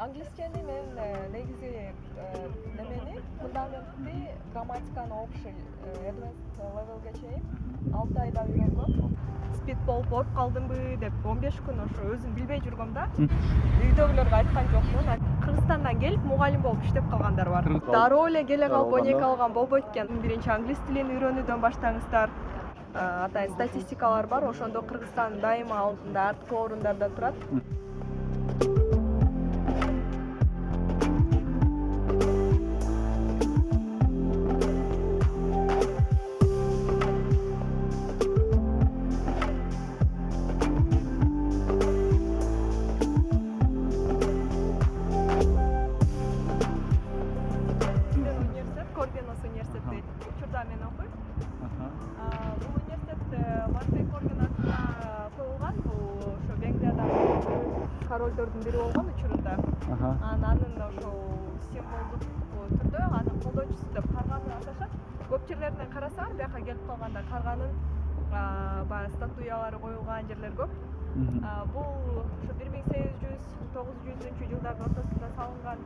Английскийни мен негизи немени фундаментти грамматиканы общий advanced levelге чейин 6 айда үйрөнгөм. Спид болуп ооруп калдымбы деп 15 күн ошо өзүм билбей жүргөм да. Үйдөгүлөргө айткан жокмун. Кыргызстандан келип мугалим болуп иштеп калгандар бар. Дароо эле келе калып 12 алган болбойт экен. Биринчи англис тилин үйрөнүүдөн баштаңыздар. Атайын статистикалар бар. Ошондо Кыргызстан дайыма алдында арткы орундарда турат. Учурда мен окуйм. Бул университет Мартин Корген атына коюлган. Бул ошо Венгриядагы королдордун бири болгон учурунда. Анын ошо символдук түрдө анын колдоочусу деп Карганды аташат. Көп жерлеринен карасаң, бияка келип калганда Карганын баягы статуялары коюлган жерлер көп. Бул ошо 1800-900 жылдардын ортосунда салынган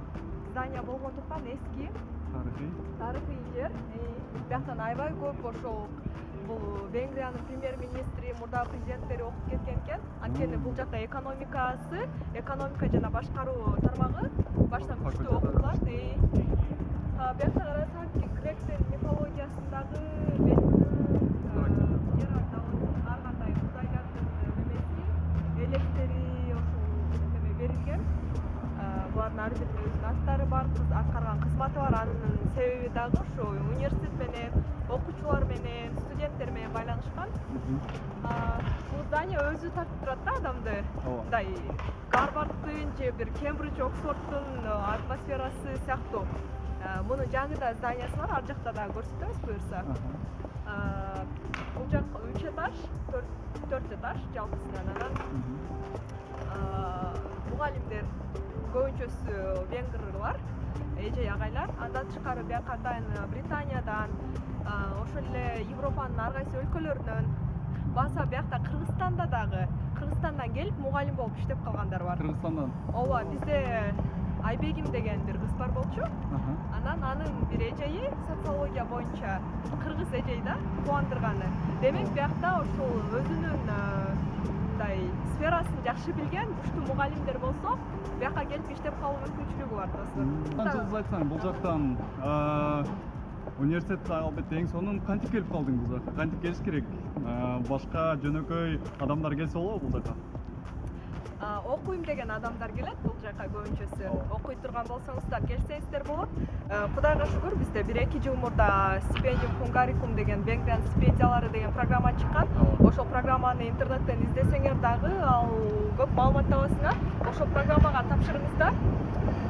здание болгондуктан эски. Тарыхый жер. Бияктан аябай көп ошол бул Венгриянын премьер-министри, мурдагы президенттери окуп кеткен экен. Анткени бул жакта экономика жана башкаруу тармагы баштан күчтүү окутулат. Биякта карасак, гректин мифологиясындагы ар кандай кудайлардын немеси, электери ошол берилген. Булардын ар биринин өзүнүн аттары бар, аткарган кызматы бар. Анын себеби дагы ошо университет менен, окуучулар менен, студенттер менен байланышкан. Бул здание өзү тартып турат да адамды. Мындай Гарварддын же бир Кембридж, Оксфорддун атмосферасы сыяктуу. Мунун жаңыда зданиясы бар, ар жакта дагы көрсөтөбүз буюрса. Бул жак 3 этаж, 4 этаж жалпысынан. Анан мугалимдер көбүнчөсү венгрлар, эже агайлар. Андан тышкары бияка атайын Британиядан, ошол эле Европанын ар кайсы өлкөлөрүнөн, баса биякта Кыргызстанда дагы, Кыргызстандан келип мугалим болуп иштеп калгандар бар. Кыргызстандан? Ооба, бизде Айбегим деген бир кыз бар болчу. Анан анын бир эжеи социология боюнча кыргыз эжеи да кубандырганы. Демек биякта ошол өзүнүн мындай сферасын жакшы билген күчтүү мугалимдер болсо, бияка келип иштеп калуу мүмкүнчүлүгү бар достор. Канчасы айтсаң, бул жактан университетке албетте эң сонун кантип келип калдың бул жака? Кантип келиш керек? Башка жөнөкөй адамдар келсе болобу бул жака? Окуйм деген адамдар келет бул жака көбүнчөсү. Окуй турган болсоңуздар келсеңиздер болот. Кудайга шүгүр, бизде 1-2 жыл мурда Stipendium Hungaricum деген Венгриянын стипендиялары деген программа чыккан. Ошол программаны интернеттен издесеңер дагы ал көп маалымат табасыңар. Ошол программага тапшырыңыздар.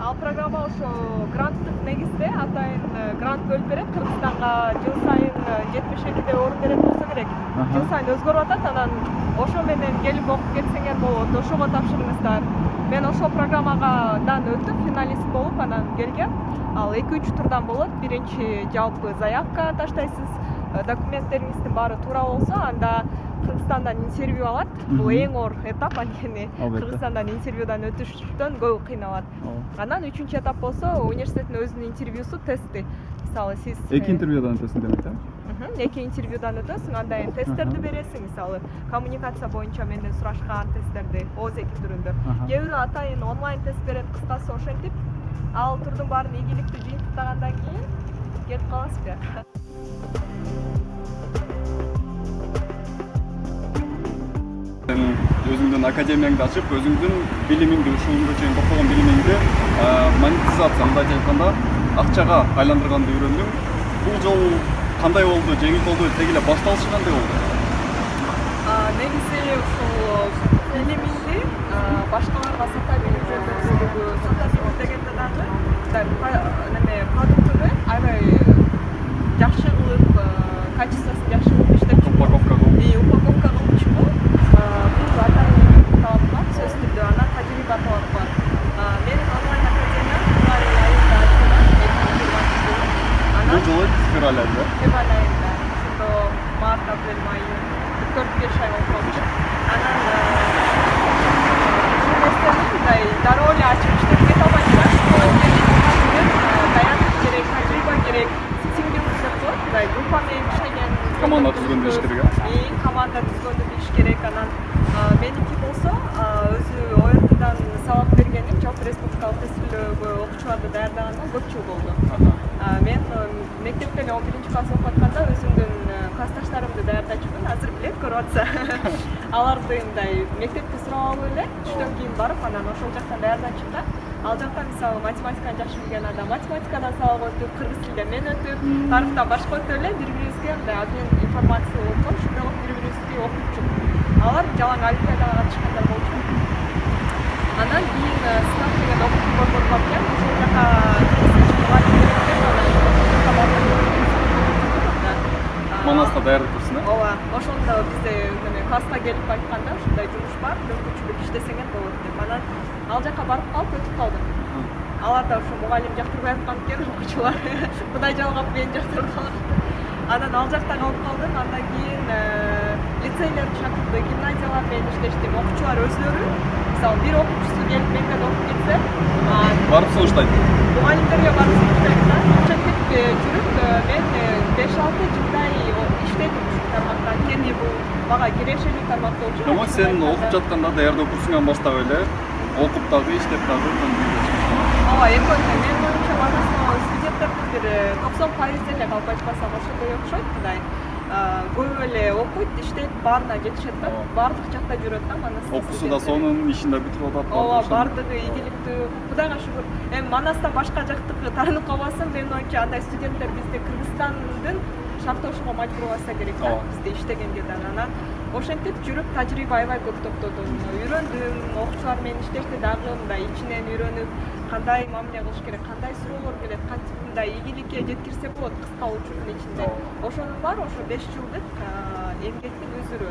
Ал программа ошо гранттык негизде атайын грант бөлүп берет. Кыргызстанга жыл сайын 72 орун берет болсо керек. Жыл сайын өзгөрүп атат, анан ошо менен келип окуп кетсеңер болот. Ошого тапшырыңыздар. Мен ошол программадан өтүп, финалист болуп анан келгем. Ал 2-3 турдан болот. Биринчи жалпы заявка таштайсыз. Документтериңиздин баары туура болсо, анда Кыргызстандан интервью алат. Бул эң оор этап, анткени Кыргызстандан интервьюдан өтүштөн көп кыйналат. Анан 3-чү этап болсо, университеттин өзүнүн интервьюсу, тести. Мисалы сиз 2 интервьюдан өтөсүң демек, 2 интервьюдан өтөсүң, андан тесттерди бересиң. Мисалы коммуникация боюнча менден сурашкан тесттерди ОЗЕК түрүндө. Же бирөө атайын онлайн тест берет, кыскасы ошентип, ал турдун баарын ийгиликтүү жыйынтыктагандан кийин келип каласыз бияка. Өзүңдүн академияңды ачып, өзүңдүн билимиңди, ушунга чейин токтогон билимиңди монетизация, мындайча айтканда, акчага айландырганды үйрөндүң. Бул жол кандай болду, жеңил болду, теги эле башталышы кандай болду? Негизи ушул билимимди башкаларга сата билүү жөнүндө сата билүү дегенде дагы продуктуну аябай жакшы кылып, качествосын жакшы кылып иштеп чыгуу. Упаковка кылып чыгуу. Бул атайын талап бар, сөз түрдө. Анан тажрыйба талап бар. Менин онлайн академиям февраль айында ачылган. Бул жолу февраль айында. Февраль айында. Ошондо март, апрель, май 4-5 ай болчу. Анан ушул нерсени мындай дароо эле ачып иштеп кете албайм. мектептеги окуучуларды даярдаганда көп жыл болду. Мен мектепте эле 11-класс окуп атканда өзүмдүн классташтарымды даярдачумун. Азыр билет, көрүп атса. Аларды мындай мектепти сурап алып эле түштөн кийин барып, анан ошол жактан даярданып чыккан. Ал жакта мисалы математиканы жакшы билген адам математикадан сабак өтүп, кыргыз тилинде мен өтүп, тарыхтан башка өтүп эле бири-бирибизге мындай обмен информация болгон, ошондой кылып бири-бирибизди окутчук. Алар жалаң олимпиадага катышкандар болчу. Анан кийин сынак деген окуп борбор бар экен. Ошол жака Манаста даярдап турсуң, ооба, ошондо бизде класска келип айтканда ушундай жумуш бар, дөңгөчүлүк иштесеңер болот деп. Анан ал жака барып калып өтүп калдым. Алар да ошо мугалим жактырбай аткан экен, окуучулар Кудай жалгап мени жактырып калышты. Анан ал жакта калып калдым. Андан кийин лицейлерди чакырды, гимназиялар менен иштештим. Окуучулар өздөрү, мисалы бир окуучусу келип менден окуп кетсе, барып сунуштайт. Мугалимдерге барып сунуштайт да. Ошентип жүрүп, мен 5-6 жылдай иштедим ушул тармакта. Анткени бул мага кирешелүү тармак болчу. Ama sen окуп жатканда даярдоо курсуңан баштап эле окуп дагы, иштеп дагы ооба, экөөсү менин оюмча базасында студенттердин бир 90% эле калп айтпасам ошондой окшойт. Мындай көп эле окуйт, иштейт, баарына жетишет да. Баардык жакта жүрөт да манас. окуусу да сонун, ишин да бүтүрүп атат. Ооба, баардыгы ийгиликтүү. Кудайга шүгүр. Эми манастан башка жактыкы таанып калбасын, менин оюмча андай студенттер бизде Кыргызстандын шарттошуга мажбур болса керек да, бизде иштегенге да. Анан ошентип жүрүп тажрыйба аябай көп топтодум. Үйрөндүм, окуучулар менен иштешти дагы мындай ичинен үйрөнүп, кандай мамиле кылыш керек, кандай суроолор келет, кантип мындай ийгиликке жеткирсе болот кыска учурдун ичинде. Ошонун баары ошо 5 жылдык эмгектин өзүрү.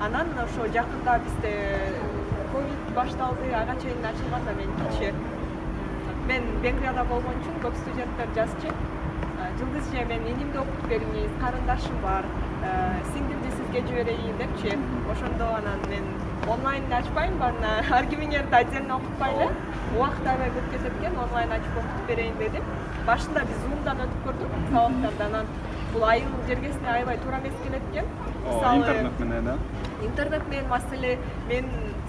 Анан ошо жакында бизде ковид башталды, ага чейин ачылганда мен Венгрияда болгон үчүн көп студенттер жазчу. Жылдыз же мен инимди окуп бериңиз, карындашым бар, сиңдимди сизге жиберейин депчи. Ошондо анан мен онлайн ачпайынбы, аргимиңерди отдельно окутпайлы. Убакыт аябай көп кетет экен, онлайн ачып окуп берейин дедим. Башында биз Zoom'дан өтүп көрдүк сабактарды, анан бул айыл жергесине аябай туура эмес келет экен. Интернет менен, интернет менен маселе, мен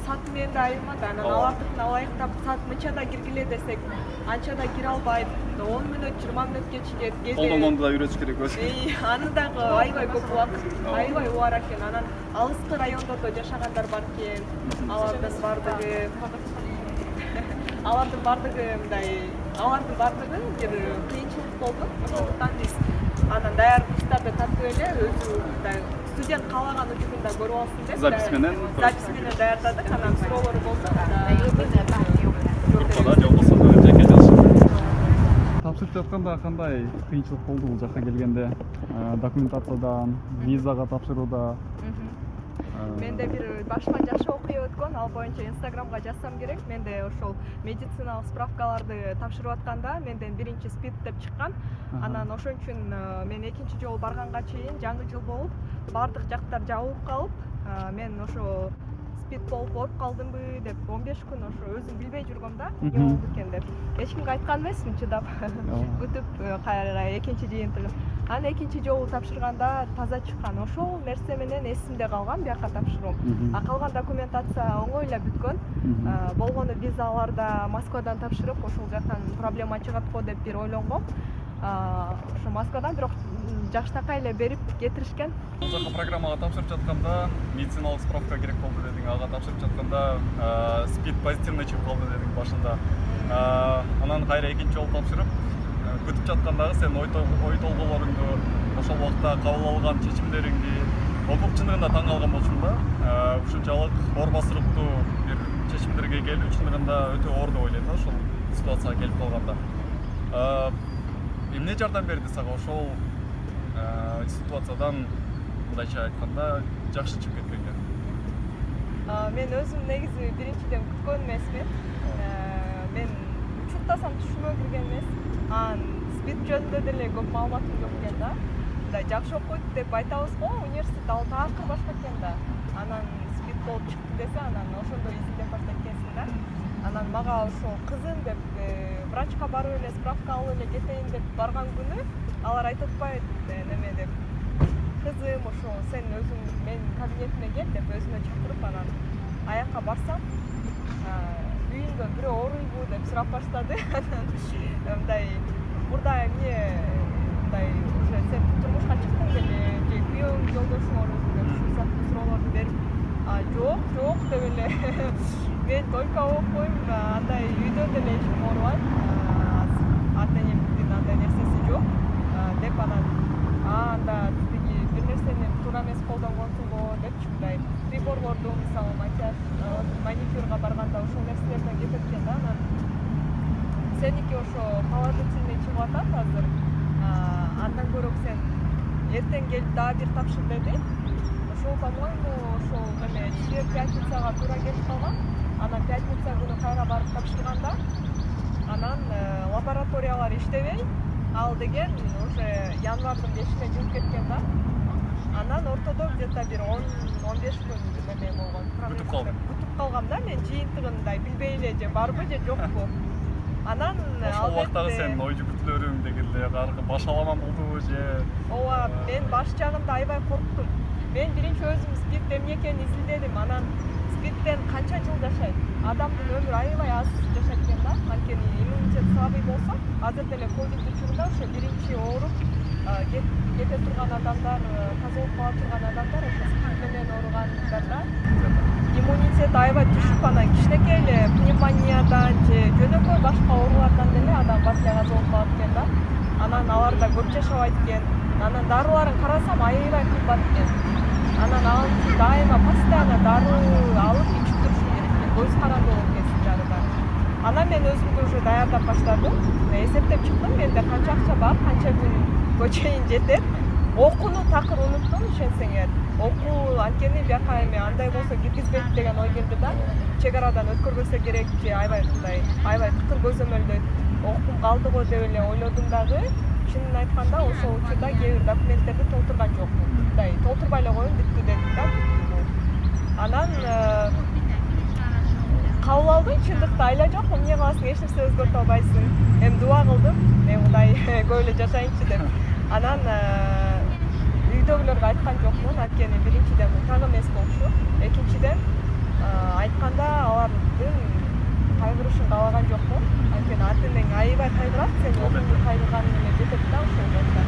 саат менен да айырмады. Анан алардыкын алайыктап саат мынчада киргиле десек, анчада кире албайт. 10 мүнөт, 20 мүнөт кечигет. Колдонгонду да үйрөтүш керек өзү. Аны дагы аябай көп убакыт, аябай убара экен. Анан алыскы райондордо жашагандар бар экен. Алардын бардыгы мындай, бир кыйынчылык болду. Ошондуктан биз анан даяр курстарды тартып эле өзү мындай студент каалаган учурунда көрүп алсын деп запись менен даярдадык. Анан суроолору болсо тапшырып жатканда кандай кыйынчылык болду бул жака келгенде? Документациядан, визага тапшырууда. Менде бир башка жакшы окуя өткөн, ал боюнча Инстаграмга жазсам керек. Менде ошол медициналык справкаларды тапшырып атканда менден биринчи спид деп чыккан. Анан ошон үчүн мен экинчи жолу барганга чейин жаңы жыл болуп, баардык жактар жабылып калып, мен ошо спид болуп ооруп калдымбы деп 15 күн ошо өзүм билбей жүргөм да, эмне болду экен деп. Эч кимге айткан эмесмин, чыдап күтүп кайра экинчи жыйынтыгын. Анан экинчи жолу тапшырганда таза чыккан. Ошол нерсе менен эсимде калган бияка тапшыруу. Калган документация оңой эле бүткөн. Болгону визаларда Москвадан тапшырып, ошол жактан проблема чыгат го деп бир ойлонгом. Ошо Москвадан бирок жакшынакай эле берип кетиришкен. Бул жака программага тапшырып жатканда медициналык справка керек болду дедиң. Ага тапшырып жатканда спид позитивный чыгып калды дедиң башында. Анан кайра экинчи жолу тапшырып күтүп жаткандагы сен ой толгоолоруңду, ошол убакта кабыл алган чечимдериңди окуп чындыгында таң калган болчумун да. Ушунчалык оор басырыктуу бир чечимдерге келүү чындыгында өтө оор деп ойлойм да ошол ситуацияга келип калганда. Эмне жардам берди сага ошол ситуациядан мындайча айтканда жакшы чыгып кеткенге? Мен өзүм негизи биринчиден күткөн эмесмин. Мен учуктасам түшүмө кирген эмес. Спид жөнүндө деле көп маалыматым жок экен да. Мындай жакшы окуйт деп айтабыз го, университет ал таакыр башка экен да. Анан спид болуп чыкты десе, анан ошондо изилдеп баштайт экенсиң да. Анан мага ошо кызым деп врачка барып эле справка алып эле кетейин деп барган күнү алар айтып атпайт неме деп. Кызым, ошо сен өзүң менин кабинетиме кел деп өзүнө чакырып, анан аякка барсам, үй үйүндө бирөө ооруйбу деп сурап баштады. Анан мындай мурда эмне мындай уже сен турмушка чыктың беле же күйөөң жолдошуң оорубу деп ушул сыяктуу суроолорду берип жок деп эле мен только окуйм, андай үйдө деле эч ким оорубайт, ата энемдин андай нерсеси жок деп анан анда тиги бир нерсени туура эмес колдонгонсуңго депчи мындай приборлорду мисалы макияж маникюрга барганда ошол нерселерден кетет экен да. Анан сеники ошо положительный чыгып атат азыр, андан көрө сен эртең келип дагы бир тапшыр деди. Ошол по-моему ошол эме четверг пятницага туура келип калган. Анан пятница күнү кайра барып тапшырганда анан лабораториялар иштебей, ал деген уже январдын 5-ине жүрүп кеткен да. Анан ортодо где-то бир 10-15 күн эме болгон. Күтүп калгам да, мен жыйынтыгын мындай билбей эле же барбы же жокпу. Анан ошол убакта сен ой жүгүртүүлөрүң дегенде аркы баш аламан болдубу же? Ооба, мен баш жагында аябай корктум. Мен биринчи өзүм спид эмне экенин изилдедим. Анан спидтен канча жыл жашайт? Адамдын өмүрү аябай аз жашайт экен да. Анткени иммунитет слабый болсо, азыр деле ковид учурунда ошо биринчи ооруп кете турган адамдар, таза болуп кала турган адамдар ошо спид менен ооругандарда иммунитет аябай түшүп, анан кичинекей эле пневмониядан же жөнөкөй башка оорулардан деле адам башка каза болуп калат экен да. Анан алар да көп жашабайт экен. Анан дарыларын карасам аябай кымбат экен. Анан ал дайыма постоянно дароо алып ичип турушум керек экен. Көз каранды болуп кетсин жагыда. Анан мен өзүмдү уже даярдап баштадым. Эсептеп чыктым, менде канча акча бар, канча күн көчөйүн жетет. Окууну такыр унуттум, ишенсеңер. Окуу анткени бияка эми андай болсо киргизбейт деген ой келди да. Чек арадан өткөрбөсө керек же аябай тыкыр көзөмөлдөйт. Окуум калды го деп эле ойлодум дагы. Чынын айтканда ошол учурда кээ бир документтерди толтурган жокмун. Мындай толтурбай эле коюм, бүттү дедим да. Анан кабыл алдым, чындыкта айла жок, эмне кыласың, эч нерсе өзгөртө албайсың. Эми дуа кылдым, мен Кудай көп эле жашайынчы деп. Анан үйдөгүлөргө айткан жокмун, анткени биринчиден бул так эмес болчу. Экинчиден айтканда алардын кайгырышын калаган жокмун. Анткени ата энең аябай кайгырат, сен өзүңдү кайгырганың эле жетет да ошол жакта.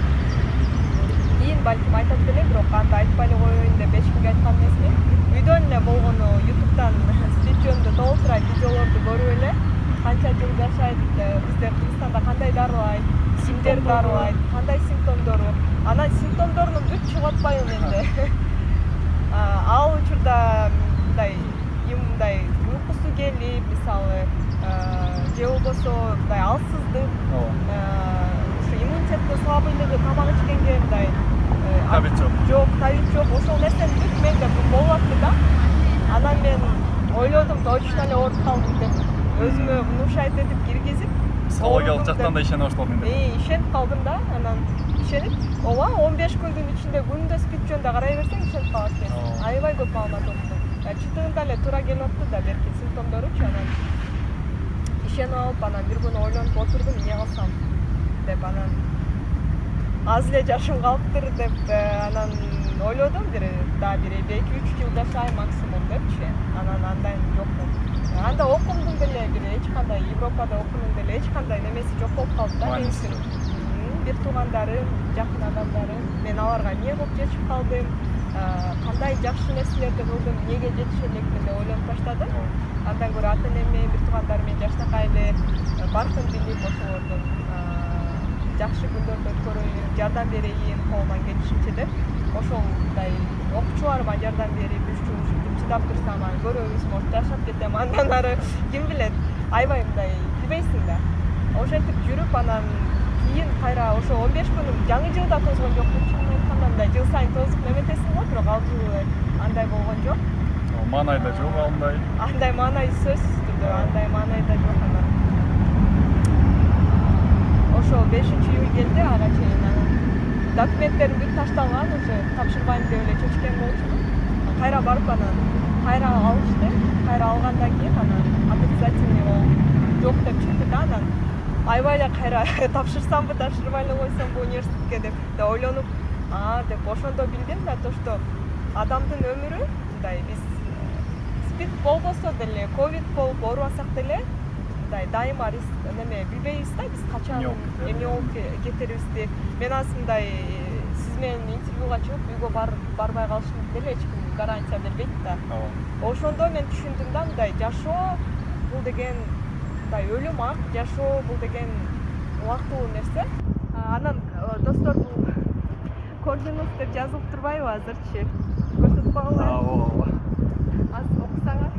Кийин балким айтат эле, бирок анда айтпай эле коеюн деп эч кимге айткан эмесмин. Үйдөн эле болгону YouTube'дан спид жөнүндө толтура видеолорду көрүп эле канча жыл жашайт, бизде Кыргызстанда кандай дарылайт, кимдер дарылайт, кандай симптомдору. Анан симптомдорунун бүт чыгып атпайбы менде. Ал учурда мындай уйкусу келип, мисалы, же болбосо мындай алсыздык, иммунитеттин слабыйлыгы, тамак ичкенге мындай табит жок, ошол нерсени бүт менде болуп атты да. Анан мен ойлодум, точно эле ооруп калдым деп, өзүмө внушать этип киргизип, психологиялык жактан да ишене баштадым. Ишенип калдым да. Анан ишенип, 15 күндүн ичинде күндө спид жөнүндө карай берсең ишенип калат экенсиң. Аябай көп маалымат окудум. Чытыгында эле туура келип атты да берки симптомдоручу. Анан ишенип алып, анан бир күнү ойлонуп отурдум, эмне кылсам деп. Анан аз эле жашым калыптыр деп, анан ойлодум, бир 2-3 жыл жашайм максимум депчи. Анан андан жокмун. Анда окумдум деле, бир эч кандай Европада окудум деле, эч кандай немеси жок болуп калды да мен үчүн. Бир туугандарым, жакын адамдарым, мен аларга эмне болуп жетишип калдым, кандай жакшы нерселерди кылдым, эмнеге жетише элекмин деп ойлонуп баштадым. Андан көрө ата энем менен, бир туугандарым менен жашнакай эле баркын билип, ошолордун жакшы күндөрдү өткөрөйүн, жардам берейин колуман келишинче деп, ошол мындай окуучуларыма жардам берип, чыдап турсам, көрөбүз, может жашап кетем, андан ары ким билет, аябай мындай билбейсиң да. Ошентип жүрүп, анан кийин кайра ошо 15 күнүм жаңы жылда тозгон жокмун, чынын айтканда мындай жыл сайын тозуп неметесиң го, бирок ал жылы андай болгон жок. Маанайда жок андай. Андай маанай сөзсүз түрдө, андай маанайда жок. Анан ошо 5-июль келди, ага чейин анан документтерим бүт ташталган, уже тапшырбайм деп эле чечкен болчумун. Кайра барып анан кайра алышты, кайра алгандан кийин анан отрицательный жок деп чыкты да. Анан аябай эле кайра тапшырсамбы, тапшырбай эле койсомбу университетке деп ойлонуп, деп ошондо билдим да, то что адамдын өмүрү мындай биз спид болбосо деле, ковид болуп оорубасак деле мындай дайыма риск неме билбейбиз да биз качан эмне болуп кетерибизди. Мен азыр мындай сиз менен интервьюга чыгып үйгө барбай калышымды деле эч ким гарантия бербейт да. Ошондо мен түшүндүм да мындай жашоо бул деген мындай өлүм ак, жашоо бул деген убактылуу нерсе. Анан достор бул координат деп жазылып турбайбы азырчы? Көрсөтүп коелу. Ооба. Азыр окусаңар.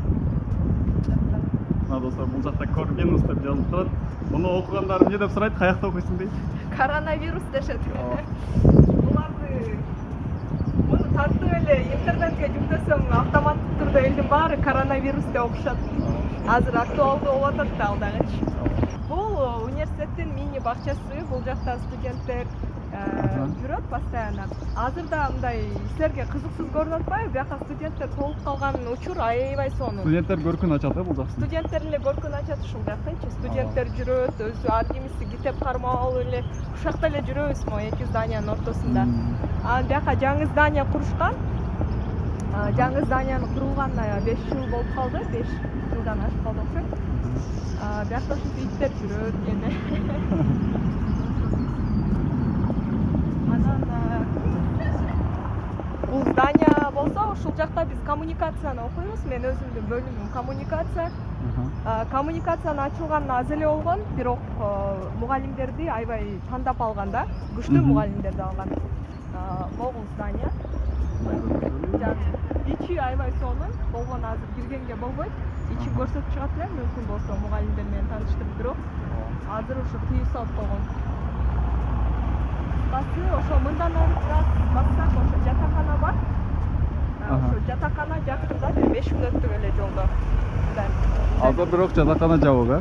Мына достор бул жакта координат деп жазылып турат. Муну окугандар эмне деп сурайт? Каякта окуйсуң дейт? Коронавирус дешет. Буларды муну тартып эле интернетке жүктөсөм автоматтык түрдө элдин баары коронавирус деп окушат. Азыр актуалдуу болуп атат да ал дагычы. Бул университеттин мини бакчасы, бул жакта студенттер жүрөт постоянно. Азыр да мындай силерге кызыксыз көрүнүп атпайбы? Бияка студенттер толуп калган учур аябай сонун. Студенттер көркүн ачат бул жакта. Студенттер эле көркүн ачат ушул жактанчы. Студенттер жүрөт, өзү ар кимиси китеп кармап алып эле кушакта эле жүрөбүз mo эки зданиянын ортосунда. Анан бияка жаңы здания курушкан. Жаңы зданияны курулганына 5 жыл болуп калды, 5 жылдан ашып калды окшойт. Бияка ушинтип иттер жүрөт эне. Анан бул здания болсо ушул жакта биз коммуникацияны окуйбуз. Мен өзүмдүн бөлүмүм коммуникация. Коммуникациянын ачылганына аз эле болгон, бирок мугалимдерди аябай тандап алган да. Күчтүү мугалимдерди алган. Могул здания. Ичи аябай сонун, болгон азыр киргенге болбойт. Ичин көрсөтүп чыгат элем, мүмкүн болсо мугалимдер менен тааныштырып бирок. Азыр ушу тыюу салып койгон. Кыскасы ошо мындан ары бассак ошо жатакана бар. Ошо жатакана жакында 5 мүнөттүк эле жолдо. Азыр бирок жатакана жабык, э?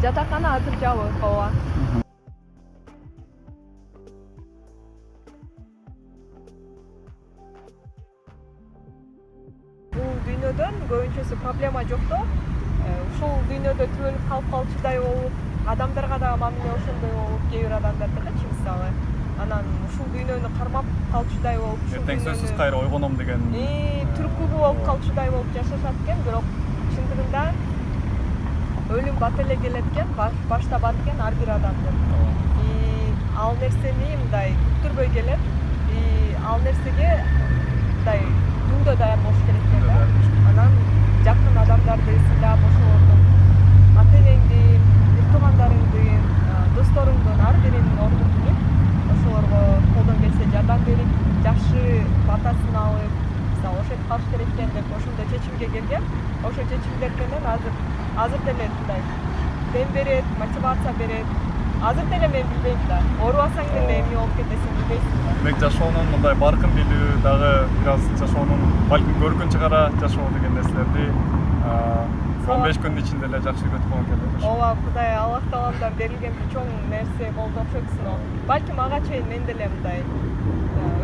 Жатакана азыр жабык, ооба. Бул дүйнөдөн көбүнчөсү проблема жок да. Ушул дүйнөдө түбөлүп калып калчудай болуп, адамдарга да мамиле ошондой болуп, кээ бир адамдардыкычы мисалы. Анан ушул дүйнөнү кармап калчудай болуп, Эртең сөзсүз кайра ойгоном деген. Түркү болуп калчудай болуп жашашат экен, бирок чындыгында өлүм бат эле келет экен, башта бар экен ар бир адамдын. Ал нерсени мындай күттүрбөй келет. Ал нерсеге мындай күндө даяр болуш керек экен да. Анан жакын адамдарды сыйлап, ошолордун ата-энеңдин, туугандарыңдын, досторуңдун ар биринин ордун билип, ошолорго колдон келсе жардам берип, жакшы батасын алып, мисалы ошентип калыш керек экен деп ошондой чечимге келгем. Ошо чечимдер менен азыр деле мындай дем берет, мотивация берет. Азыр деле мен билбейм да. Оорубасаң деле эмне болуп кетесиң билбейсиң да. Демек жашоонун мындай баркын билүү дагы бир аз жашоонун балким көркүн чыгара жашоо деген нерселерди 15 күндүн ичинде эле жакшы үйрөтүп койгон экен деп. Ооба, Кудай Аллах тааладан берилген бир чоң нерсе болду окшойт. Балким ага чейин мен деле мындай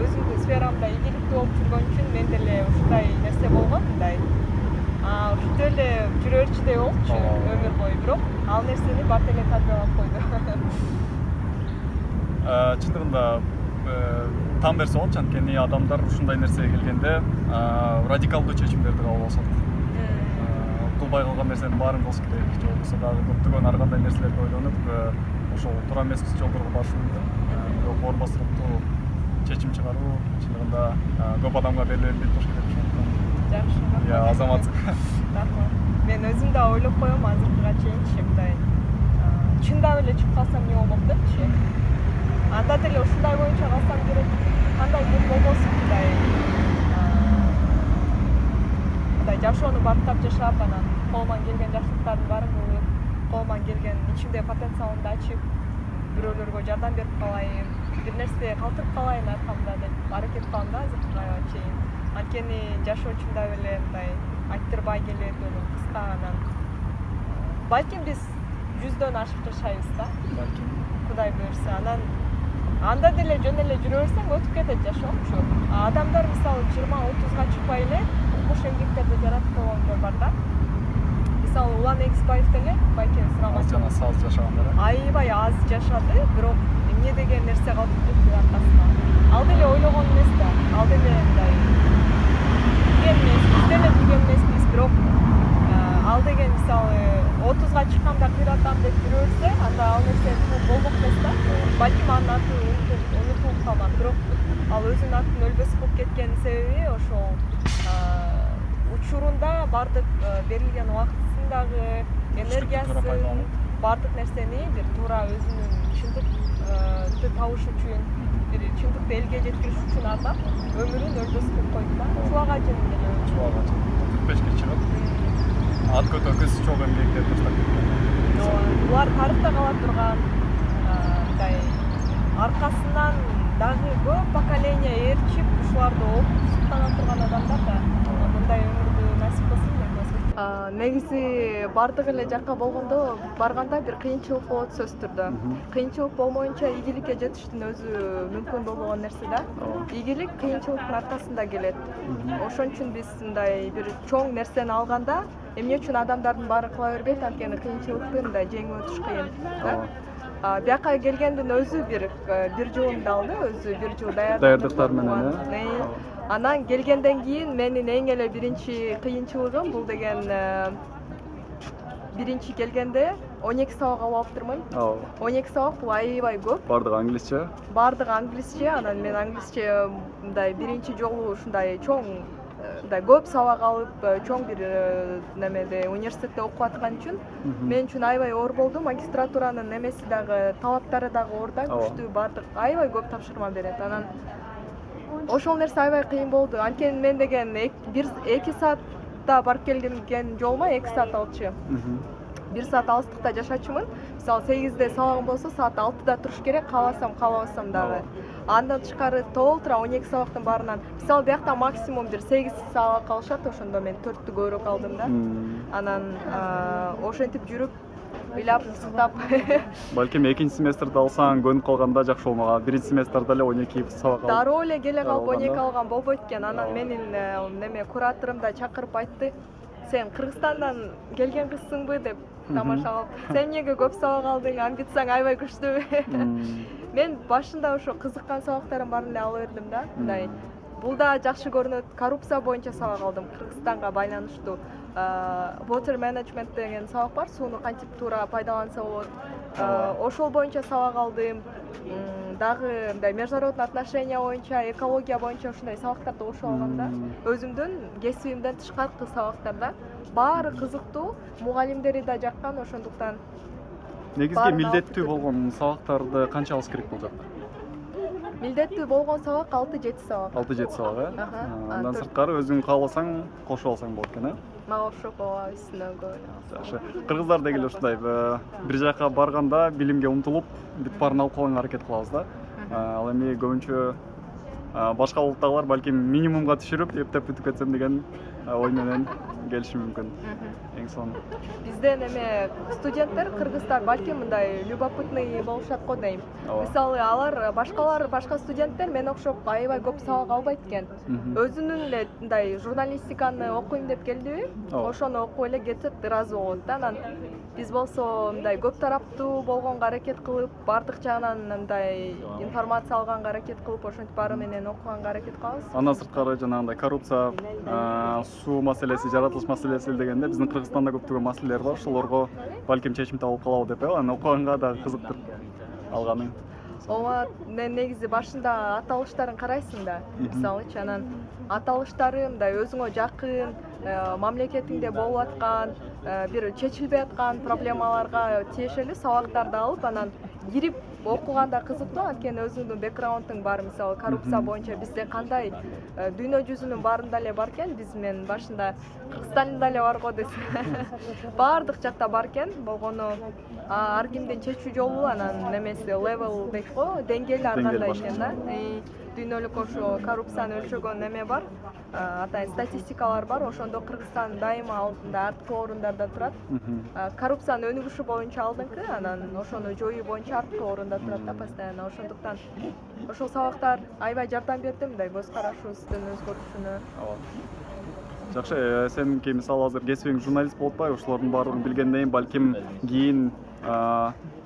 өзүмдүн сферамда ийгиликтүү болуп жүргөн үчүн мен деле ушундай нерсе болгон мындай. Ушунтип эле жүрө берчүдөй болчу өмүр бою, бирок ал нерсени бат эле тарбиялап койду. Чындыгында там берсе болот, анткени адамдар ушундай нерсеге келгенде радикалдуу чечимдерди кабыл алышат. Утулбай калган нерсенин баарын кылыш керек, же болбосо дагы көптөгөн ар кандай нерселерди ойлонуп, ошол туура эмес жолдорго барышы мүмкүн. Бирок оор басырыктуу чечим чыгаруу чындыгында көп адамга берилет болуш керек. Жакшы. Азаматсың. Мен өзүм да ойлоп коем азыркыга чейинчи мындай чындап эле чыгып калсам эмне болмок депчи. Анда деле ушундай боюнча калсам керек. Кандай күн болбосун мындай жашоону баптап жашап, анан колуман келген жакшылыктардын баарын кылып, колуман келген ичимде потенциалымды ачып, бирөөлөргө жардам берип калайын, бир нерсе калтырып калайын аркамда деп аракет кылам да азыркыга чейин. Анткени жашоо чындап эле мындай айттырбай келет, өлүм кыска. Анан балким биз 100дөн ашып жашайбыз да. Балким. Кудай буйрса. Анан анда деле жөн эле жүрө берсең өтүп кетет жашоочу. Адамдар мисалы 20-30га чыкпай эле укмуш эмгектерди жаратып койгондор бар да. Мисалы Улан Эгизбаев деле байке сурамачы. Жана саз жашагандар. Аябай аз жашады, бирок эмне деген нерсе калып кетти аркасында. Ал деле ойлогон эмес да. Ал деле мындай билген эмес, биз деле билген эмеспиз, бирок ал деген мисалы 30га чыкканда кыйратам деп жүрө берсе, анда ал нерсе болмок эмес да. Балким анын аты унутулуп калган, бирок ал өзүнүн атын өлбөс кылып кеткен себеби ошол учурунда бардык берилген убактысындагы энергиясын, бардык нерсени бир туура өзүнүн чындыкты табыш үчүн, бир чындыкты элге жеткириш үчүн ардап, өмүрүн өлбөс кылып койду да. Чубак ажын деле. Чубак ажын 45-ке чыгат. Ат көтөкүз чоң эмгектеп таштап кеткен. Булар тарыхта кала турган, мындай аркасынан дагы көп поколение ээрчип, ушуларды окуп суктана турган адамдар да мындай өмүрдү насип кылсын деп ойлойм. Негизи бардык эле жакка болгондо барганда бир кыйынчылык болот сөзсүз түрдө. Кыйынчылык болмоюнча ийгиликке жетиштин өзү мүмкүн болбогон нерсе да. Ийгилик кыйынчылыктын аркасында келет. Ошон үчүн биз мындай бир чоң нерсени алганда эмне үчүн адамдардын баары кыла бербейт, анткени кыйынчылыкты мындай жеңип өтүш кыйын да. Бияка келгендин өзү бир жылымды алды, өзү бир жыл даярдыктар менен. Анан келгенден кийин менин эң эле биринчи кыйынчылыгым бул деген биринчи келгенде 12 сабак алып алыптырмын. 12 сабак бул аябай көп. Бардыгы англисче. Бардыгы англисче, анан мен англисче мындай биринчи жолу ушундай чоң мындай көп сабак алып, чоң бир немеде университетте окуп аткан үчүн мен үчүн аябай оор болду. Магистратуранын немеси дагы, талаптары дагы оор да, күчтүү, бардык аябай көп тапшырма берет. Анан ошол нерсе аябай кыйын болду. Анткени мен деген 2 саатта барып келген жолума 2 саат алчу. 1 саат алыстыкта жашачумун. Мисалы 8-де сабагым болсо, саат 6-да туруш керек, кааласам, каалабасам дагы. Андан тышкары толтура 12 сабактын баарынан, мисалы биякта максимум бир 8 сабак алышат, ошондо мен 4-тү көбүрөөк алдым да. Анан ошентип жүрүп, ыйлап, сыктап. Балким 2-семестрде алсаң көнүп калганда жакшы болмаган. 1-семестрде эле 12 сабак алып. Дароо эле келе калып 12 алган болбойт экен. Анан менин кураторум да чакырып айтты. Сен Кыргызстандан келген кызсыңбы деп тамашалап. Сен эмнеге көп сабак алдың, амбицияң аябай күчтүү. Мен башында ошо кызыккан сабактарым баарын эле ала бердим да. Мындай бул да жакшы көрүнөт. Коррупция боюнча сабак алдым. Кыргызстанга байланыштуу water management деген сабак бар. Сууну кантип туура пайдаланса болот. Ошол боюнча сабак алдым. Дагы мындай международный отношения боюнча, экология боюнча ушундай сабактарды окуп алгам да. Өзүмдүн кесибимден тышкаркы сабактарда баары кызыктуу, мугалимдери да жаккан, ошондуктан негизги милдеттүү болгон сабактарды канча алыш керек болуп жатты? Милдеттүү болгон сабак 6-7 сабак. 6-7 сабак, Андан сырткары өзүң кааласаң, кошуп алсаң болот экен, Мага окшоп үстүнөн көбүнө. Жакшы. Кыргыздар дегеле ушундай бир жака барганда билимге умтулуп, бүт баарын алып калганга аракет кылабыз да. Ал эми көбүнчө башка улуттагылар балким минимумга түшүрүп, эптеп бүтүп кетсем деген ой менен келиши мүмкүн. Эң сонун. Бизде неме студенттер, кыргыздар балким мындай любопытный болушат го дейм. Мисалы алар башка студенттер мен окшоп аябай көп сабак албайт экен. Өзүнүн эле мындай журналистиканы окуйм деп келдиби? Ошону окуп эле кетип ыраазы болот да. Анан биз болсо мындай көп тараптуу болгонго аракет кылып, бардык жагынан мындай информация алганга аракет кылып, ошентип баары менен окуганга аракет кылабыз. Андан сырткары жанагындай коррупция, суу маселеси, жаратылыш маселеси дегенде биздин Кыргызстанда көптөгөн маселелер бар. Ошолорго балким чечим табылып калабы деп, аны окуганга дагы кызыктыр алганың. Ооба, негизи башында аталыштарын карайсың да. Мисалычы, анан аталыштары мындай өзүңө жакын, мамлекетиңде болуп аткан, бир чечилбей аткан проблемаларга тиешелүү сабактарды алып, анан кирип окуганда кызыктуу, анткени өзүңдүн бэкграундуң бар, мисалы коррупция боюнча бизде кандай дүйнө жүзүнүн баарында эле бар экен. Биз мен башында Кыргызстанда эле бар го десем. Баардык жакта бар экен. Болгону ар кимдин чечүү жолу, анан немеси level дейт го, деңгээли ар кандай экен да. Дүйнөлүк ошо коррупцияны өлчөгөн неме бар. Атайын статистикалар бар. Ошондо Кыргызстан дайыма алдында арткы орундарда турат. Коррупциянын өнүгүшү боюнча алдыңкы, анан ошону жоюу боюнча арткы орунда турат да постоянно. Ошондуктан ошол сабактар аябай жардам берди мындай көз карашыбыздын өзгөрүшүнө. Жакшы, сен мисалы азыр кесибиң журналист болуп атпайбы? Ошолордун баардыгын билгенден кийин балким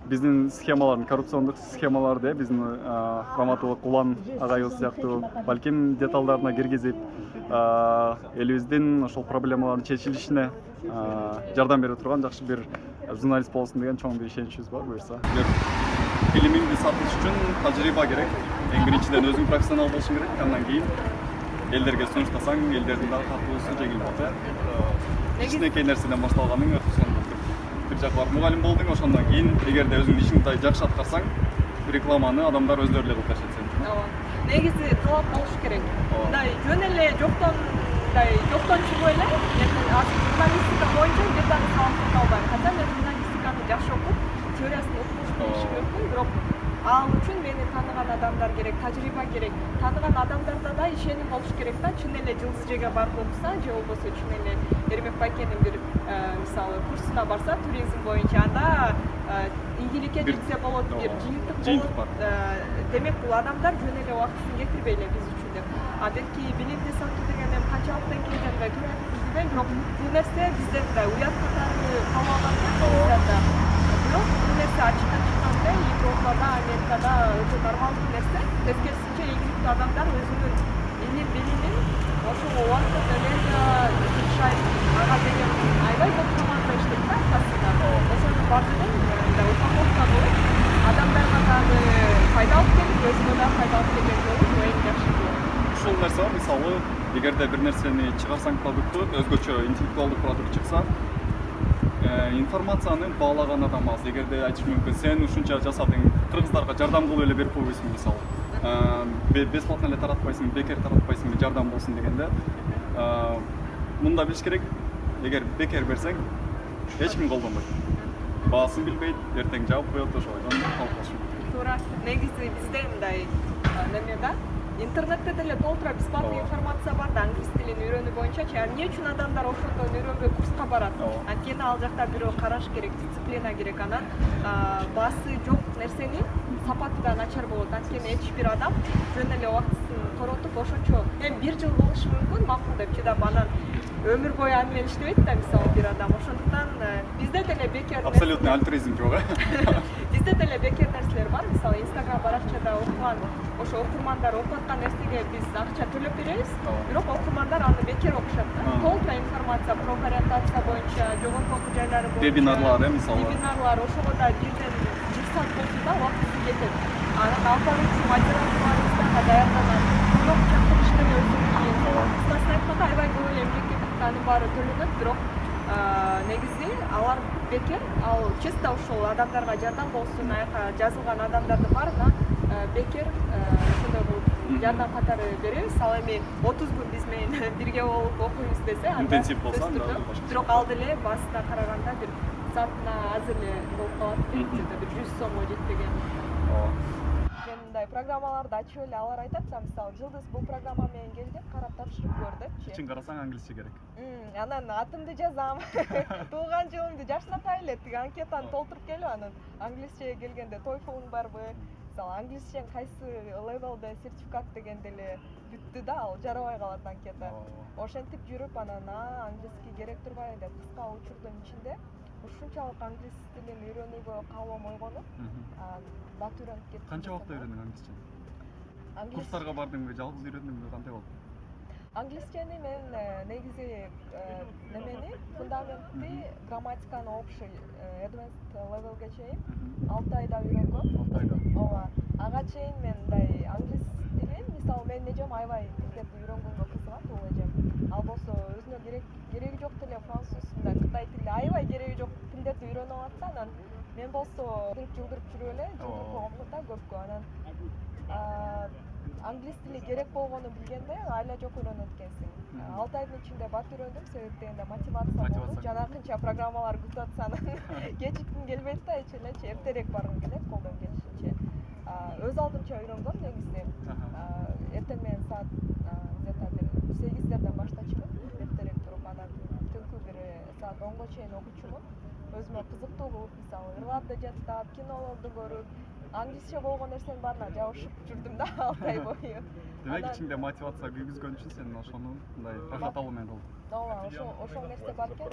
биздин схемалардын, коррупциондук схемаларды биздин Раматуллык Улан агайыбыз сыяктуу балким деталдарына киргизип, элибиздин ошол проблемалардын чечилишине жардам бере турган жакшы бир журналист болсун деген чоң бир ишеничибиз бар. Буюрса билимиңди сатыш үчүн тажрыйба керек. Эң биринчиден өзүң профессионал болушуң керек. Андан кийин элдерге сунуштасаң, элдердин дагы тартуусу жеңил болот. Кичинекей нерседен башталганың бир жак бар. Мугалим болдуң, ошондон кийин эгерде өзүңдүн ишиңди жакшы аткарсаң, рекламаны адамдар өздөрү эле кылып башlayт сен үчүн. Ооба. Негизи талап болуш керек. Мындай жөн эле жоктон чыгып эле, мен азыр журналистика боюнча бир дагы сабак албайм. Хотя мен журналистиканы жакшы окуп, теориясын окуп иши мүмкүн, бирок ал үчүн мени тааныган адамдар керек, тажрыйба керек. Тааныган адамдарда да ишеним болуш керек да, чын эле жылдыз жайга барып окуса, же болбосо чын эле Эрмек Байкенин бир мисалы курсуна барса туризм боюнча, анда ийгиликке жетсе болот, бир жыйынтык болот. Демек бул адамдар жөн эле убактысын кетирбей эле биз үчүн деп. Белки билимди сатуу деген эми канчалык деңгээлде туура билбейм, бирок бул нерсе бизде мындай уят катары калып алган. Бирок бул нерсе ачыкка чыкканда Европада, Америкада өтө нормалдуу нерсе. Тескерисинче ийгиликтүү адамдар өзүнүн билимин ошол убакыт эле жашайт. Ага деген аябай көп команда иштейт да касында. Ошонун баардыгын мындай упаковка болуп, адамдарга дагы пайда алып келип, өзүнө дагы пайда алып келген жолу эң жакшы болот. Ушул нерсе бар, мисалы, эгерде бир нерсени чыгарсаң продукту, өзгөчө интеллектуалдуу продукт чыкса, информацияны баалаган адам аз. Эгерде айтыш мүмкүн, сен ушунча жасадың, кыргыздарга жардам кылып эле берип койбойсуң, мисалы. Бесплатно эле таратпайсың, бекер таратпайсың, жардам болсун дегенде. Мында билиш керек, эгер бекер берсең, эч ким колдонбойт. Баасын билбейт, эртең жабып коет, ошондон калып калышы мүмкүн. Туура. Негизи бизде мындай неме да, интернетте деле толтура бесплатный информация бар да, англис тилин үйрөнүү боюнча. Эмне үчүн адамдар ошондон үйрөнбөй курска барат? Анткени ал жакта бирөө караш керек, дисциплина керек, анан баасы жок нерсени сапаты да начар болот. Анткени эч бир адам жөн эле убактысын коротуп ошончо эми бир жыл болушу мүмкүн, макул деп чыдап, анан өмүр бою аны менен иштебейт да, мисалы бир адам. Ошондуктан бизде деле бекер абсолютный альтруизм жок. Бизде деле бекер нерселер бар. Мисалы Instagram баракчада окуган, ошо окурмандар окуп аткан нерсеге биз акча төлөп беребиз. Бирок окурмандар аны бекер окушат да. Толтура информация профориентация боюнча, жогорку окуу жайлары боюнча, Вебинарлар, мисалы. Вебинарлар, ошого да бирден 1 саат болсо да убактысы кетет. Анан алфавит материалдары дагы даярданат. Бирок чакырыш деле өзү кийин. Кыскасын айтканда аябай көп эле мемлекеттик анын баары төлөнөт, бирок негизи алар бекер. Ал чисто ошол адамдарга жардам болсун, аяка жазылган адамдардын баарына бекер ошондой кылып жардам катары беребиз. Ал эми 30 күн биз менен бирге болуп окуйбуз десе, интенсив болсо, бирок ал деле баасына караганда бир саатына аз эле болуп калат, где-то бир 100 сомго жетпеген. Мен мындай программаларды ачып эле алар айтат да, мисалы Жылдыз бул программа менен келди, карап тапшырып көр депчи. Чын карасаң англисче керек. Анан атымды жазам, туулган жылымды жашнатай эле, тиги анкетаны толтуруп келип, анан англисче келгенде TOEFL барбы, мисалы англисчен кайсы левелде сертификат дегенде эле бүттү да, ал жарабай калат анкета. Ошентип жүрүп, анан англиски керек турбайбы деп кыска учурдун ичинде ушунчалык англис тилин үйрөнүүгө каалоом ойгонуп, бат үйрөнүп кеттим. Канча убакытта үйрөндүң англисчени? Курстарга бардыңбы, жалгыз үйрөндүңбү, кандай болду? Англисчени мен негизи немени, фундаментти, грамматиканы общий advanced levelге чейин 6 айда үйрөнгөм. 6 айда. Ооба. Ага чейин мен мындай англис тилин, мисалы менин эжем аябай тилдерди үйрөнгөнгө кызыгат, бул эжем. Ал болсо өзүнө кереги жок деле француз, мындай кытай тили, аябай кереги жок тилдерди үйрөнүп алат да, анан мен болсо жылдырып жүрүп эле, жылдырып койгом да көпкө. Анан англис тили керек болгону билгенде айла жок үйрөнөт экенсиң. 6 айдын ичинде бат үйрөндүм, себеп дегенде мотивация болду. Жанакынча программалар күтүп атсам кечикким келбейт да, эч элечи эртерээк баргым келет, колдон келишинче. Өз алдымча үйрөнгөм негизи. Эртең менен саат где-то бир 8-дерден баштачумун, эртерээк туруп, анан түнкү бир саат 10го чейин окучумун. өзүмө кызыктуу болуп, мисалы ырларды жаттап, кинолорду көрүп, англисче болгон нерсенин баарына жабышып жүрдүм да 6 ай бою. Демек ичиңде мотивация күйгүзгөн үчүн сен ошону мындай рахат алуу менен кылдың. Ооба, ошол нерсе бар экен.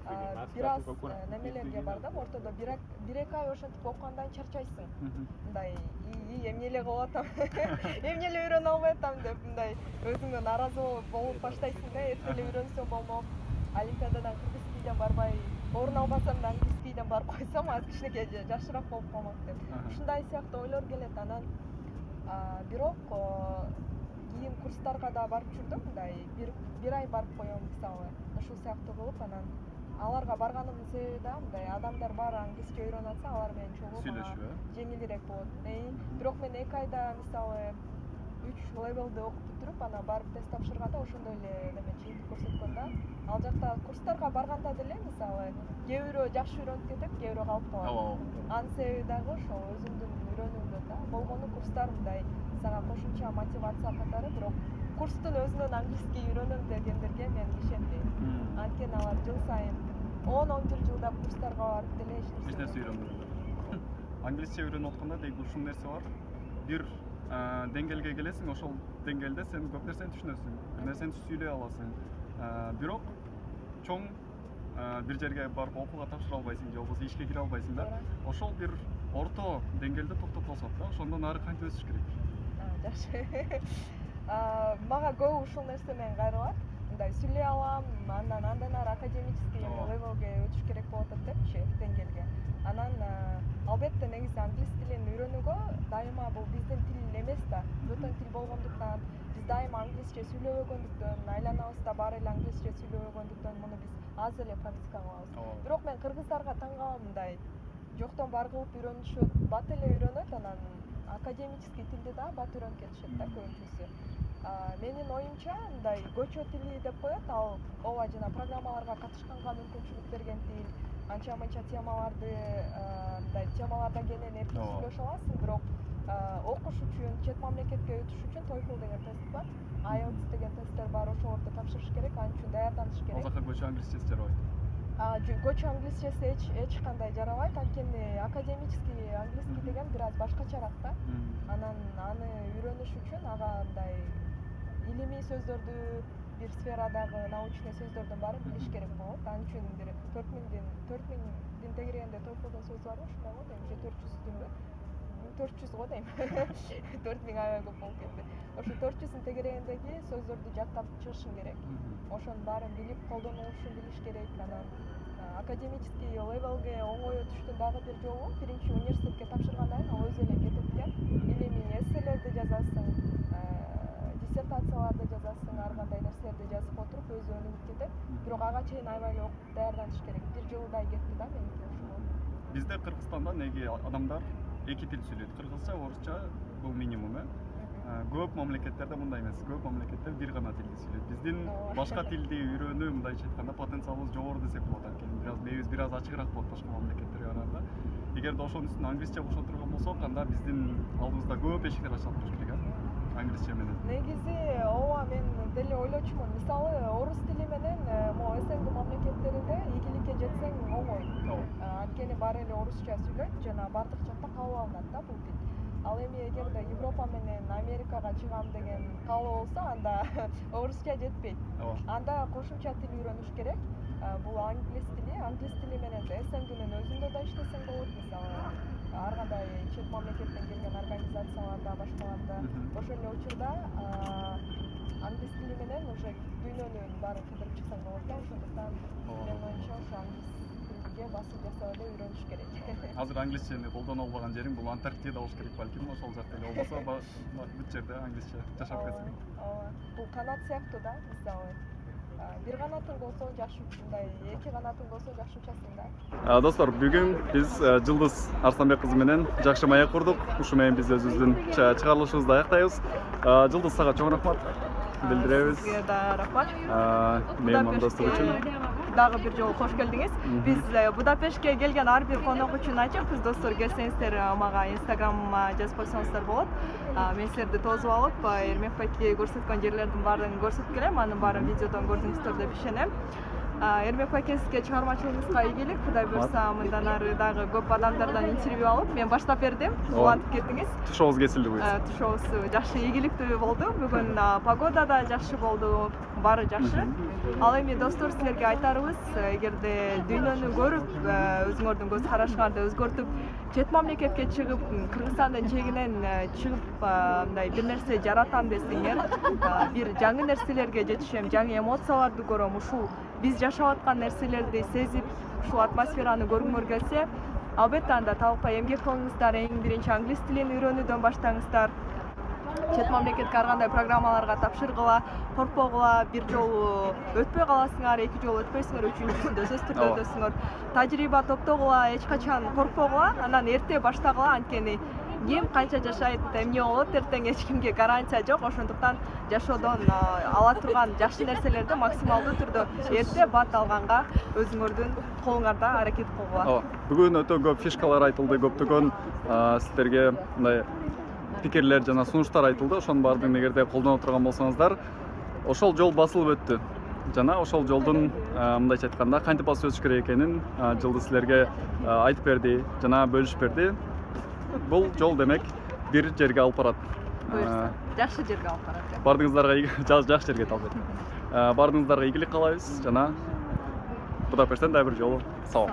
Анан бир аз немелерге бардым, ортодо 1-2 ай ошентип окугандан чарчайсың. Мындай эмне эле кылып атам, эмне эле үйрөнө албай атам деп мындай өзүңө нааразы болуп баштайсың да, эрте эле үйрөнсөм болмок. Олимпиададан кыргызстинден барбай, орун албасам да английскийден барып койсом, аз кичинекей жакшыраак болуп калмак деп. Ушундай сыяктуу ойлор келет. Анан бирок кийин курстарга да барып жүрдүм, мындай бир ай барып коем мисалы. Ушул сыяктуу кылып, анан аларга барганымдын себеби да мындай адамдар баары англисче үйрөнүп атса, алар менен чогуу жеңилирээк болот. Бирок мен 2 айда мисалы 3 левелди окуп бүтүрүп, анан барып тест тапшырганда ошондой эле неме жыйынтык көрсөткөн да. Ал жакта курстарга барганда деле мисалы кээ бирөө жакшы үйрөнүп кетет, кээ бирөө калып калат. Анын себеби дагы ошол өзүмдүн үйрөнүүмдө да. Болгону курстар мындай сага кошумча мотивация катары, бирок курстун өзүнөн английский үйрөнөм дегендерге мен ишенбейм. Анткени алар жыл сайын 10-11 жылдап курстарга барып деле эч нерсе үйрөнбөйт. Англисче үйрөнүп атканда деги ушул нерсе бар. Бир деңгээлге келесиң, ошол деңгээлде сен көп нерсени түшүнөсүң, нерсени сүйлөй аласың. Бирок чоң бир жерге барып окууга тапшыра албайсың, же болбосо ишке кире албайсың да. Ошол бир орто деңгээлде токтоп калсак да, ошондон ары кантип өсүш керек? Жакшы. Мага көбү ушул нерсе менен кайрылат. Мындай сүйлөй алам, андан ары академический левелге өтүш керек болот депчи, деңгээлге. Анан албетте негизи англис тилин үйрөнүүгө дайыма бул биздин тил эмес да, бөтөн тил болгондуктан, биз дайыма англисче сүйлөбөгөндүктөн, айланабызда баары эле англисче сүйлөбөгөндүктөн муну биз аз эле практика кылабыз. Бирок мен кыргыздарга таң калам, мындай жоктон бар кылып үйрөнүшөт, бат эле үйрөнөт, анан академический тилди да бат үйрөнүп кетишет да көбүнчөсү. Менин оюмча мындай көчө тили деп коет, ал ооба жана программаларга катышканга мүмкүнчүлүк берген тил, анча-мынча темаларды мындай темаларда кенен эркин сүйлөшө аласың, бирок окуш үчүн, чет мамлекетке өтүш үчүн TOEFL деген тест бар, IELTS деген тесттер бар, ошолорду тапшырыш керек, анын үчүн даярданыш керек. Ал жака көчө англисчеси жарабайт. Көчө англисчеси эч кандай жарабайт, анткени академический английский деген бир аз башкачараак да. Анан аны үйрөнүш үчүн ага мындай илимий сөздөрдү, бир сферадагы научный сөздөрдүн баарын билиш керек болот. Анын үчүн бир 4000 тегерегенде TOEFL-дун сөзү барбы, ушундай го дейм, же 400-дүнбү? 400 го дейм. 4000 аябай көп болуп кетти. Ошо 400-дун тегерегиндеги сөздөрдү жаттап чыгышың керек. Ошонун баарын билип, колдонушун билиш керек. Анан академический левелге оңой өтүштүн дагы бир жолу, биринчи университетке тапшыргандан кийин ал өз элең кетип экен. Илимий эсселерди жазасың, диссертацияларды жазасың, ар кандай нерселерди жазып отуруп өзү өнүгүп кетет. Бирок ага чейин аябай эле окуп даярданыш керек. Бир жылдай кетти да меники ошол. Бизде Кыргызстанда неге адамдар эки тил сүйлөйт? Кыргызча, орусча бул минимум, Көп мамлекеттерде мындай эмес. Көп мамлекеттер бир гана тилди сүйлөйт. Биздин башка тилди үйрөнүү мындайча айтканда потенциалыбыз жогору десек болот. Анткени мээбиз бир аз ачыгыраак болот башка мамлекеттерге караганда. Эгерде ошонун үстүнө англисче кошо турган болсок, анда биздин алдыбызда көп эшиктер ачылып туруш керек, англисче менен. Негизи ооба мен деле ойлочумун. Мисалы орус тили менен могу СНГ мамлекеттеринде ийгиликке жетсең оңой. Анткени баары эле орусча сүйлөйт жана бардык жакта кабыл алынат да бул тил. Ал эми эгерде Европа менен Америкага чыгам деген каалоо болсо, анда орусча жетпейт. Анда кошумча тил үйрөнүш керек. Бул англис тили менен СНГнын өзүндө да иштесең болот. Мисалы ар кандай чет мамлекеттен келген организацияларда, башкаларда ошол эле учурда англис тили менен уже дүйнөнүн баарын кыдырып чыксаң болот да. Ошондуктан менин оюмча ошо англис тилге басым жасап эле үйрөнүш керек. Азыр англисчени колдоно албаган жериң бул Антарктида болуш керек балким, ошол жакта эле болбосо бүт жерде англисче жашап кетсең. Ооба. Бул канат сыяктуу да, мисалы бир канатың болсо жакшы, мындай эки канатың болсо жакшы учасың да. Достор, бүгүн биз Жылдыз Арстанбек кызы менен жакшы маек курдук. Ушу менен биз өзүбүздүн чыгарылышыбызды аяктайбыз. Жылдыз, сага чоң рахмат билдиребиз. Сизге да рахмат. Меймандостук үчүн дагы бир жолу кош келдиңиз. Биз Будапештке келген ар бир конок үчүн ачыкпыз. Достор, келсеңиздер мага Instagram'га жазып койсоңуздар болот. Мен силерди тосуп алып, Эрмекбекке көрсөткөн жерлердин баарын көрсөтүп келем. Анын баарын видеодон көрдүңүздөр деп ишенем. Эрмек Паке, сизге чыгармачылыгыңызга ийгилик. Кудай буйрса, мындан ары дагы көп адамдардан интервью алып, мен баштап бердим. Улантып кеттиңиз. Тушообуз кесилди буюрса. Тушообуз жакшы, ийгиликтүү болду. Бүгүн погода да жакшы болду, баары жакшы. Ал эми достор, силерге айтарыбыз, эгерде дүйнөнү көрүп, өзүңөрдүн көз карашыңарды өзгөртүп, чет мамлекетке чыгып, Кыргызстандын чегинен чыгып, мындай бир нерсе жаратам десеңер, бир жаңы нерселерге жетишем, жаңы эмоцияларды көрөм, ушул биз жашап аткан нерселерди сезип, ушул атмосфераны көргүңөр келсе, албетте анда талыкпай эмгек кылыңыздар, эң биринчи англис тилин үйрөнүүдөн баштаңыздар. Чет мамлекетке ар кандай программаларга тапшыргыла, коркпогула, бир жолу өтпөй каласыңар, эки жолу өтпөйсүңөр, үчүнчүсүндө сөзсүз түрдө өтөсүңөр. Тажрыйба топтогула, эч качан коркпогула, анан эрте баштагыла, анткени ким канча жашайт, эмне болот, эртең эч кимге гарантия жок. Ошондуктан жашоодон ала турган жакшы нерселерди максималдуу түрдө эрте бат алганга өзүңөрдүн колуңарда аракет кылгыла. Бүгүн өтө көп фишкалар айтылды, көптөгөн сиздерге мындай пикирлер жана сунуштар айтылды. Ошонун баардыгын эгерде колдоно турган болсоңуздар, ошол жол басылып өттү. Жана ошол жолдун мындайча айтканда кантип басып өтүш керек экенин Жылдыз силерге айтып берди жана бөлүшүп берди. Бул жол демек бир жерге алып барат. Жакшы жерге алып барат. Бардыгыңыздарга жакшы жерге алып барат. Бардыгыңыздарга ийгилик каалайбыз жана Будапешттен да бир жолу сау.